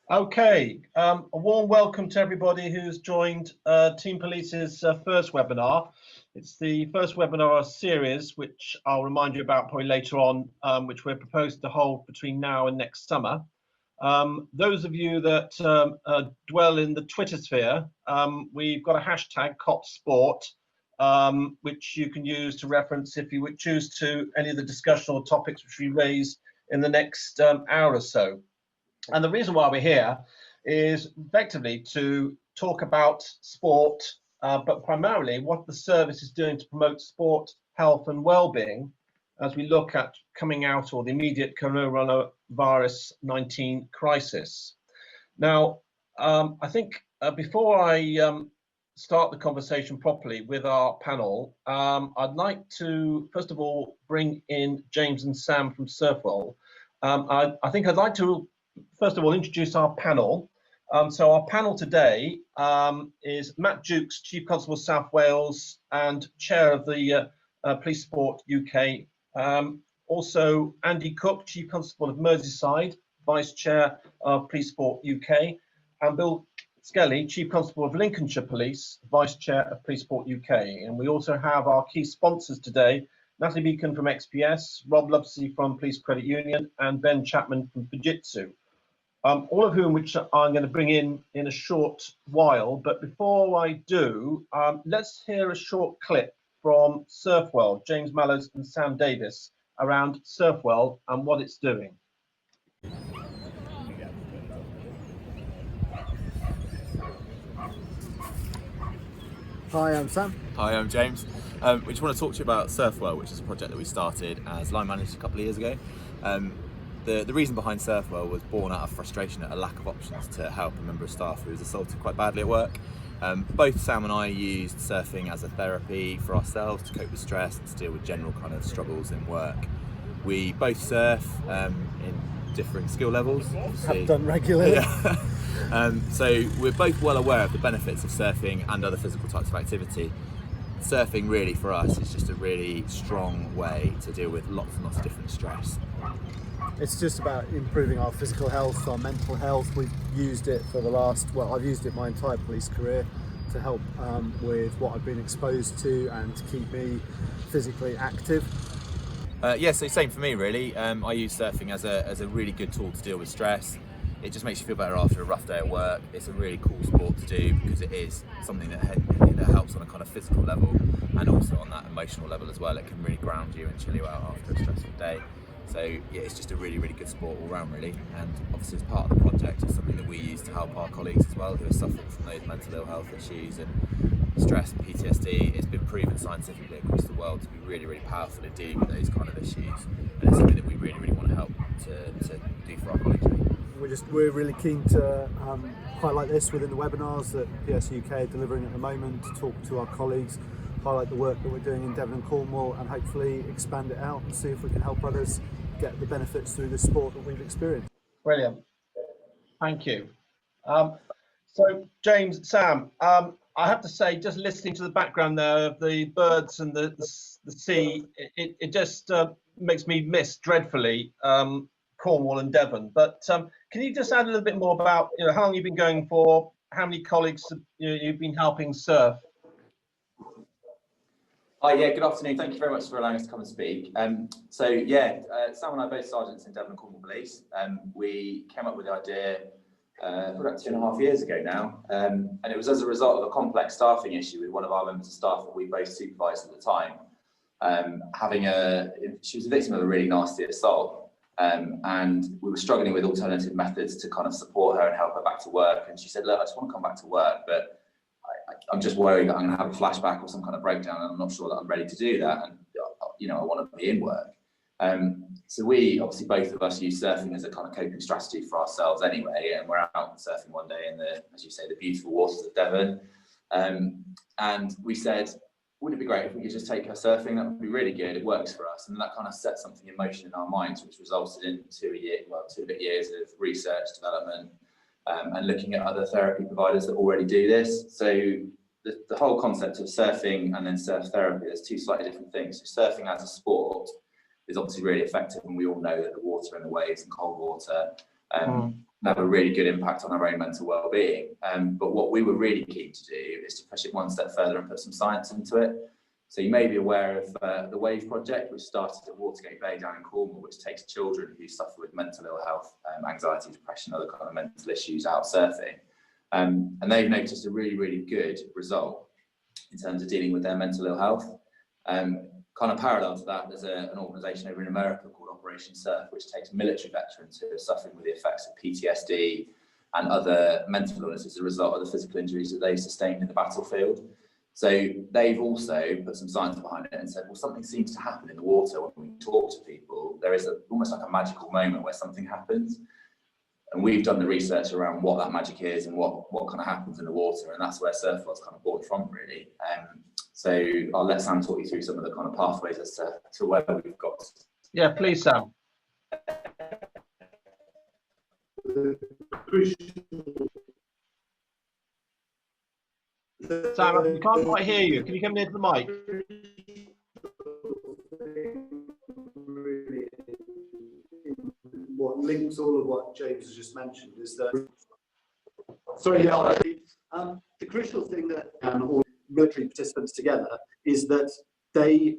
Okay, a warm welcome to everybody who's joined Team Police's first webinar. It's the first webinar series, which I'll remind you about probably later on, which we're proposed to hold between now and next summer. Those of you that dwell in the Twitter sphere, we've got a hashtag #CopSport, which you can use to reference if you would choose to any of the discussion or topics which we raise in the next hour or so. And the reason why we're here is effectively to talk about sport, but primarily what the service is doing to promote sport, health and well-being as we look at coming out or the immediate coronavirus 19 crisis. Now, I think before I start the conversation properly with our panel, I'd like to, first of all, bring in James and Sam from Surfwell. I think I'd like to first of all introduce our panel. So our panel today is Matt Jukes, Chief Constable South Wales and Chair of the Police Sport UK. Also Andy Cook, Chief Constable of Merseyside, Vice Chair of Police Sport UK, and Bill Skelly, Chief Constable of Lincolnshire Police, Vice Chair of Police Sport UK. And we also have our key sponsors today, Natalie Beacon from XPS, Rob Lubsey from Police Credit Union, and Ben Chapman from Fujitsu. All of whom which I'm going to bring in a short while. But before I do, let's hear a short clip from Surfwell, James Mallows and Sam Davis, around Surfwell and what it's doing. Hi, I'm Sam. Hi, I'm James. We just want to talk to you about Surfwell, which is a project that we started as line managers a couple of years ago. The reason behind Surfwell was born out of frustration at a lack of options to help a member of staff who was assaulted quite badly at work. Both Sam and I used surfing as a therapy for ourselves to cope with stress and to deal with general kind of struggles in work. We both surf in different skill levels. Have done regularly. Yeah. So we're both well aware of the benefits of surfing and other physical types of activity. Surfing really for us is just a really strong way to deal with lots and lots of different stress. It's just about improving our physical health, our mental health. We've used it for the last, well, I've used it my entire police career to help with what I've been exposed to and to keep me physically active. Yeah, so same for me really. I use surfing as a really good tool to deal with stress. It just makes you feel better after a rough day at work. It's a really cool sport to do because it is something that helps on a kind of physical level and also on that emotional level as well. It can really ground you and chill you out after a stressful day. So yeah, it's just a really, really good sport all round really. And obviously as part of the project, it's something that we use to help our colleagues as well who are suffering from those mental ill health issues and stress and PTSD. It's been proven scientifically across the world to be really, really powerful in dealing with those kind of issues. And it's something that we really, really want to help to do for our colleagues. We're really keen to highlight this within the webinars that PS UK are delivering at the moment, to talk to our colleagues, highlight the work that we're doing in Devon and Cornwall, and hopefully expand it out and see if we can help others get the benefits through the sport that we've experienced. Brilliant. Thank you. So James, Sam, I have to say, just listening to the background there of the birds and the sea, it just makes me miss dreadfully Cornwall and Devon. But can you just add a little bit more about how long you've been going for, how many colleagues you've been helping surf? Hi, yeah, good afternoon. Thank you very much for allowing us to come and speak. Sam and I are both sergeants in Devon and Cornwall Police. We came up with the idea about 2.5 years ago now, and it was as a result of a complex staffing issue with one of our members of staff that we both supervised at the time. She was a victim of a really nasty assault, and we were struggling with alternative methods to kind of support her and help her back to work. And she said, "Look, I just want to come back to work, but I'm just worried that I'm going to have a flashback or some kind of breakdown, and I'm not sure that I'm ready to do that. And I want to be in work." So we obviously both of us use surfing as a kind of coping strategy for ourselves anyway. And we're out surfing one day in the, as you say, the beautiful waters of Devon. And we said, wouldn't it be great if we could just take her surfing? That would be really good. It works for us. And that kind of set something in motion in our minds, which resulted in 2.5 years of research, development, and looking at other therapy providers that already do this. So the whole concept of surfing and then surf therapy, there's two slightly different things. So surfing as a sport is obviously really effective, and we all know that the water and the waves and cold water have a really good impact on our own mental well-being. But what we were really keen to do is to push it one step further and put some science into it. So you may be aware of the WAVE project, which started at Watergate Bay down in Cornwall, which takes children who suffer with mental ill health, anxiety, depression, other kind of mental issues out surfing. And they've noticed a really, really good result in terms of dealing with their mental ill health. Kind of parallel to that, there's an organisation over in America called Operation Surf, which takes military veterans who are suffering with the effects of PTSD and other mental illness as a result of the physical injuries that they sustained in the battlefield. So they've also put some science behind it and said, well, something seems to happen in the water when we talk to people. There is almost like a magical moment where something happens. And we've done the research around what that magic is and what kind of happens in the water. And that's where Surfwell's kind of born from, really. So I'll let Sam talk you through some of the kind of pathways as to where we've got. Yeah, please, Sam. Sam, we can't quite hear you. Can you come near to the mic? What links all of what James has just mentioned is that, sorry, yeah, the crucial thing that all military participants together is that they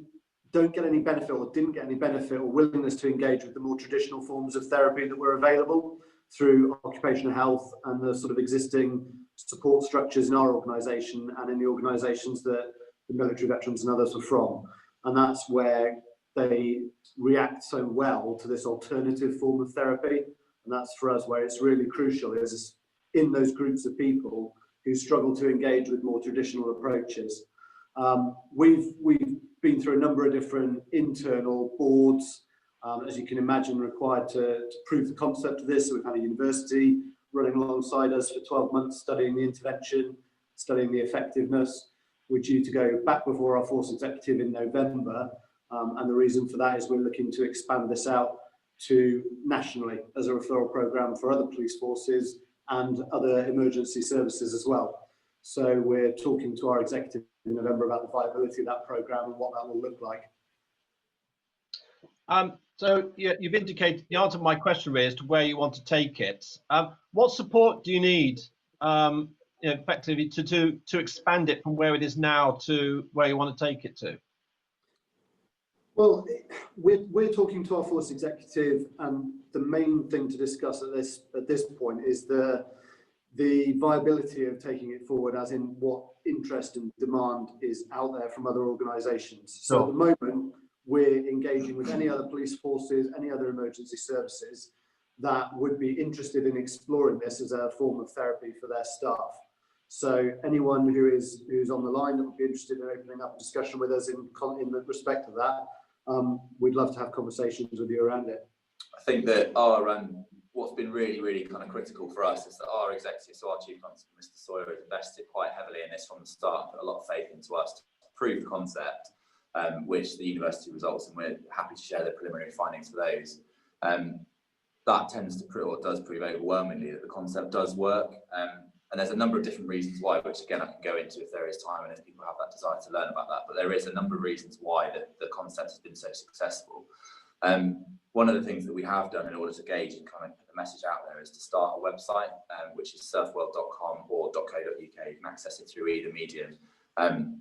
don't get any benefit or didn't get any benefit or willingness to engage with the more traditional forms of therapy that were available through occupational health and the sort of existing support structures in our organisation and in the organisations that the military veterans and others were from. And that's where they react so well to this alternative form of therapy. And that's for us where it's really crucial, is in those groups of people who struggle to engage with more traditional approaches. We've been through a number of different internal boards, as you can imagine, required to prove the concept of this. So we've had a university running alongside us for 12 months, studying the intervention, studying the effectiveness. We're due to go back before our force executive in November. And the reason for that is we're looking to expand this out to nationally as a referral programme for other police forces and other emergency services as well. So we're talking to our executive in November about the viability of that programme and what that will look like. So you've indicated the answer to my question really as to where you want to take it. What support do you need effectively to expand it from where it is now to where you want to take it to? Well, we're talking to our force executive, and the main thing to discuss at this point is the viability of taking it forward, as in what interest and demand is out there from other organisations. So at the moment, we're engaging with any other police forces, any other emergency services that would be interested in exploring this as a form of therapy for their staff. So anyone who's on the line that would be interested in opening up a discussion with us in respect of that, we'd love to have conversations with you around it. I think that our what's been really, really kind of critical for us is that our executive, so our Chief Constable, Mr. Sawyer, has invested quite heavily in this from the start, put a lot of faith into us to prove the concept, which the university results, and we're happy to share the preliminary findings for those. That tends to prove, or does prove overwhelmingly, that the concept does work. And there's a number of different reasons why, which again I can go into if there is time and if people have that desire to learn about that. But there is a number of reasons why the concept has been so successful. One of the things that we have done in order to gauge and kind of put the message out there is to start a website, which is surfwell.com or .co.uk. You can access it through either medium.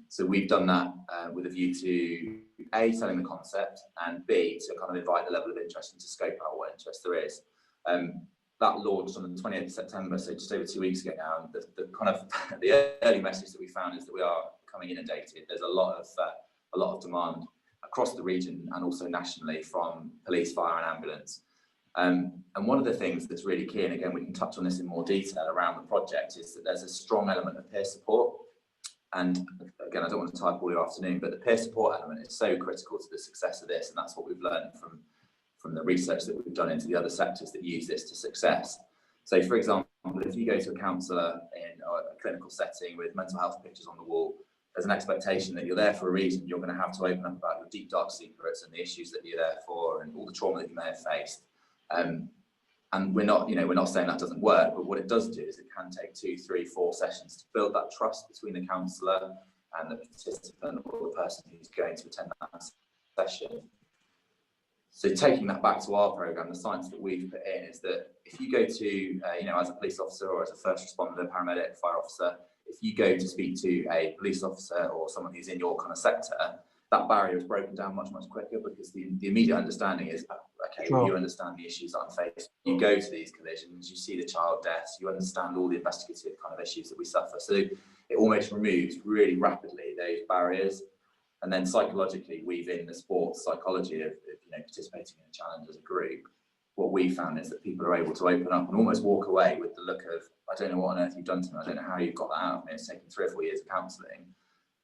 So we've done that with a view to A, selling the concept, and B, to kind of invite the level of interest and to scope out what interest there is. That launched on the 28th of September, so just over 2 weeks ago now. And the kind of the early message that we found is that we are becoming inundated. There's a lot of demand across the region and also nationally from police, fire, and ambulance. And one of the things that's really key, and again we can touch on this in more detail around the project, is that there's a strong element of peer support. And again, I don't want to tie up all your afternoon, but the peer support element is so critical to the success of this, and that's what we've learned from the research that we've done into the other sectors that use this to success. So for example, if you go to a counsellor in a clinical setting with mental health pictures on the wall, there's an expectation that you're there for a reason. You're going to have to open up about your deep, dark secrets and the issues that you're there for and all the trauma that you may have faced. And we're not saying that doesn't work, but what it does do is it can take 2, 3, 4 sessions to build that trust between the counsellor and the participant or the person who's going to attend that session. So taking that back to our program, the science that we've put in is that if you go to, you know, as a police officer or as a first responder, paramedic, fire officer, if you go to speak to a police officer or someone who's in your kind of sector, that barrier is broken down much quicker, because the immediate understanding is, okay, Sure. You understand the issues that I'm facing. You go to these collisions, you see the child deaths, you understand all the investigative kind of issues that we suffer. So it almost removes really rapidly those barriers. And then psychologically weave in the sports psychology of you know, participating in a challenge as a group. What we found is that people are able to open up and almost walk away with the look of, I don't know what on earth you've done to me, I don't know how you've got that out of me. It's taken 3 or 4 years of counselling,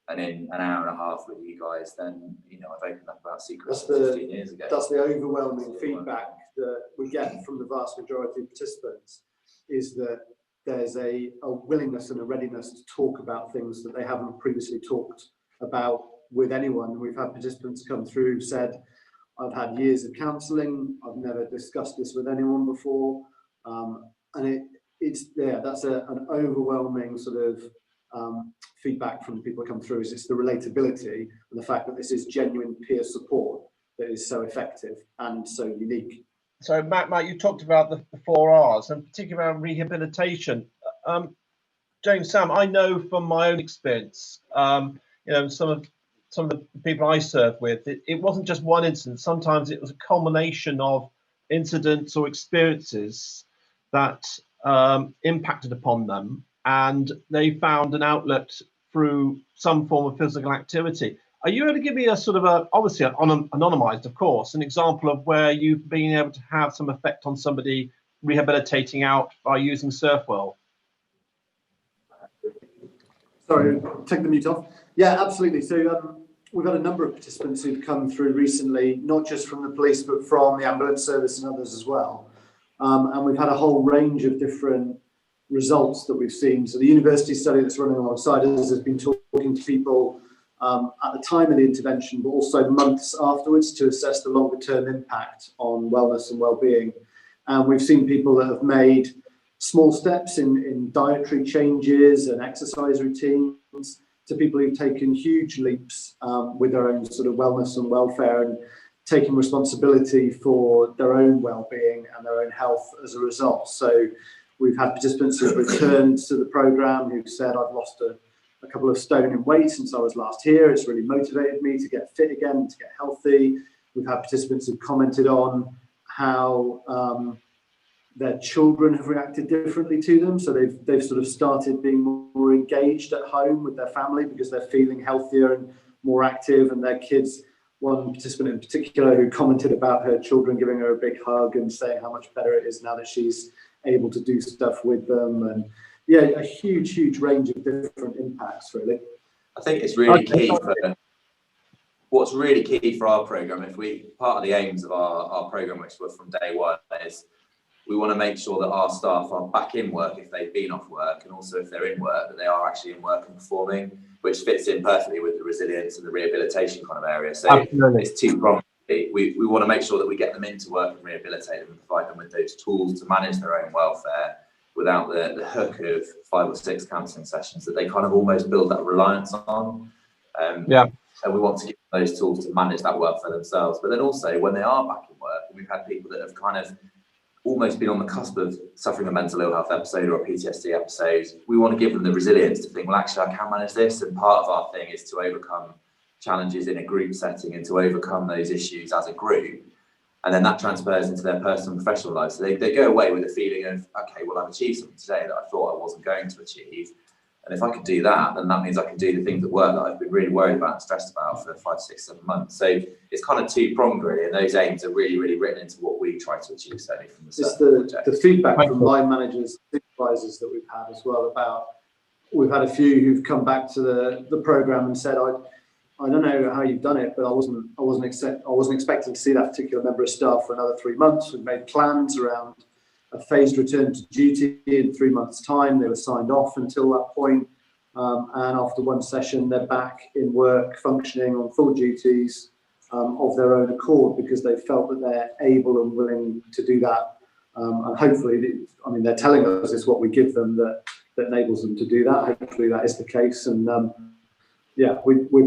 and in an hour and a half with you guys, then you know, I've opened up about secrets 15 years ago. That's the overwhelming feedback that we get from the vast majority of participants, is that there's a willingness and a readiness to talk about things that they haven't previously talked about with anyone. We've had participants come through who said, I've had years of counselling, I've never discussed this with anyone before, and it's that's an overwhelming sort of feedback from people that come through. Is it's the relatability and the fact that this is genuine peer support that is so effective and so unique. So Matt, you talked about the 4 R's, and particularly around rehabilitation. James, Sam, I know from my own experience, you know, some of the people I served with, it wasn't just one incident. Sometimes it was a culmination of incidents or experiences that impacted upon them, and they found an outlet through some form of physical activity. Are you able to give me a sort of obviously anonymized, of course, an example of where you've been able to have some effect on somebody rehabilitating out by using Surfwell? Sorry, take the mute off. Yeah, absolutely. So we've had a number of participants who've come through recently, not just from the police, but from the ambulance service and others as well. And we've had a whole range of different results that we've seen. So the university study that's running alongside us has been talking to people at the time of the intervention, but also months afterwards, to assess the longer term impact on wellness and well-being. And we've seen people that have made small steps in dietary changes and exercise routines, to people who've taken huge leaps with their own sort of wellness and welfare, and taking responsibility for their own well-being and their own health as a result. So we've had participants who've returned to the programme who've said, I've lost a couple of stone in weight since I was last here. It's really motivated me to get fit again, to get healthy. We've had participants who've commented on how their children have reacted differently to them. So they've sort of started being more engaged at home with their family because they're feeling healthier and more active, and their kids, one participant in particular who commented about her children giving her a big hug and saying how much better it is now that she's able to do stuff with them. And yeah, a huge range of different impacts, really. I think it's really key for what's really key for our program. Part of the aims of our program, which was from day one, is we want to make sure that our staff are back in work if they've been off work, and also if they're in work, that they are actually in work and performing, which fits in perfectly with the resilience and the rehabilitation kind of area. So absolutely. It's two-pronged. We want to make sure that we get them into work and rehabilitate them and provide them with those tools to manage their own welfare without the hook of 5 or 6 counselling sessions that they kind of almost build that reliance on. And we want to give them those tools to manage that welfare themselves. But then also when they are back in work, and we've had people that have kind of almost been on the cusp of suffering a mental ill health episode or a PTSD episode, we want to give them the resilience to think, well, actually, I can manage this. And part of our thing is to overcome challenges in a group setting and to overcome those issues as a group. And then that transfers into their personal and professional lives. So they go away with a feeling of, okay, well, I've achieved something today that I thought I wasn't going to achieve. And if I can do that, then that means I can do the things at work that I've been really worried about and stressed about for 5, 6, 7 months. So it's kind of two-pronged, really, and those aims are really, really written into what we try to achieve, certainly from the project. The feedback from line managers, supervisors that we've had as well about, we've had a few who've come back to the programme and said, I don't know how you've done it, but I wasn't expecting to see that particular member of staff for another 3 months. We've made plans around a phased return to duty in 3 months' time. They were signed off until that point, and after one session, they're back in work, functioning on full duties of their own accord, because they felt that they're able and willing to do that. And hopefully, they're telling us it's what we give them that we're enables them to do that. Hopefully, that is the case. And we're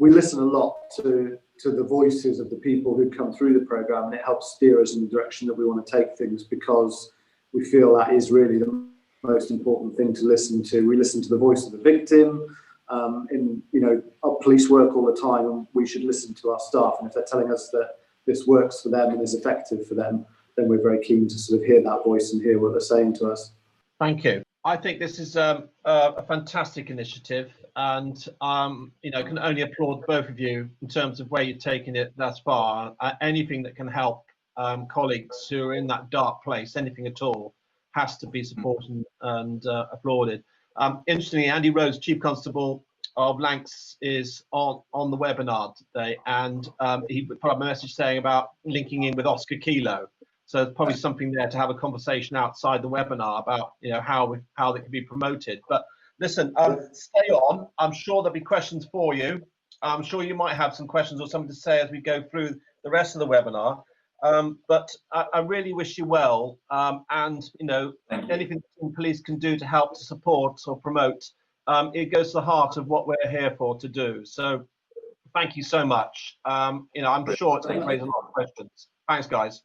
we listen a lot to the voices of the people who come through the programme, and it helps steer us in the direction that we want to take things, because we feel that is really the most important thing to listen to. We listen to the voice of the victim. Our police work all the time, and we should listen to our staff. And if they're telling us that this works for them and is effective for them, then we're very keen to sort of hear that voice and hear what they're saying to us. Thank you. I think this is a fantastic initiative, and can only applaud both of you in terms of where you're taking it thus far. Anything that can help colleagues who are in that dark place, anything at all, has to be supported and applauded. Interestingly, Andy Rose, Chief Constable of Lancs, is on the webinar today, and he put up a message saying about linking in with Oscar Kilo. So there's probably something there to have a conversation outside the webinar about how they can be promoted. But listen, stay on. I'm sure there'll be questions for you. I'm sure you might have some questions or something to say as we go through the rest of the webinar. But I really wish you well, and anything the police can do to help to support or promote, it goes to the heart of what we're here for to do. So thank you so much. I'm sure it's going to raise a lot of questions. Thanks, guys.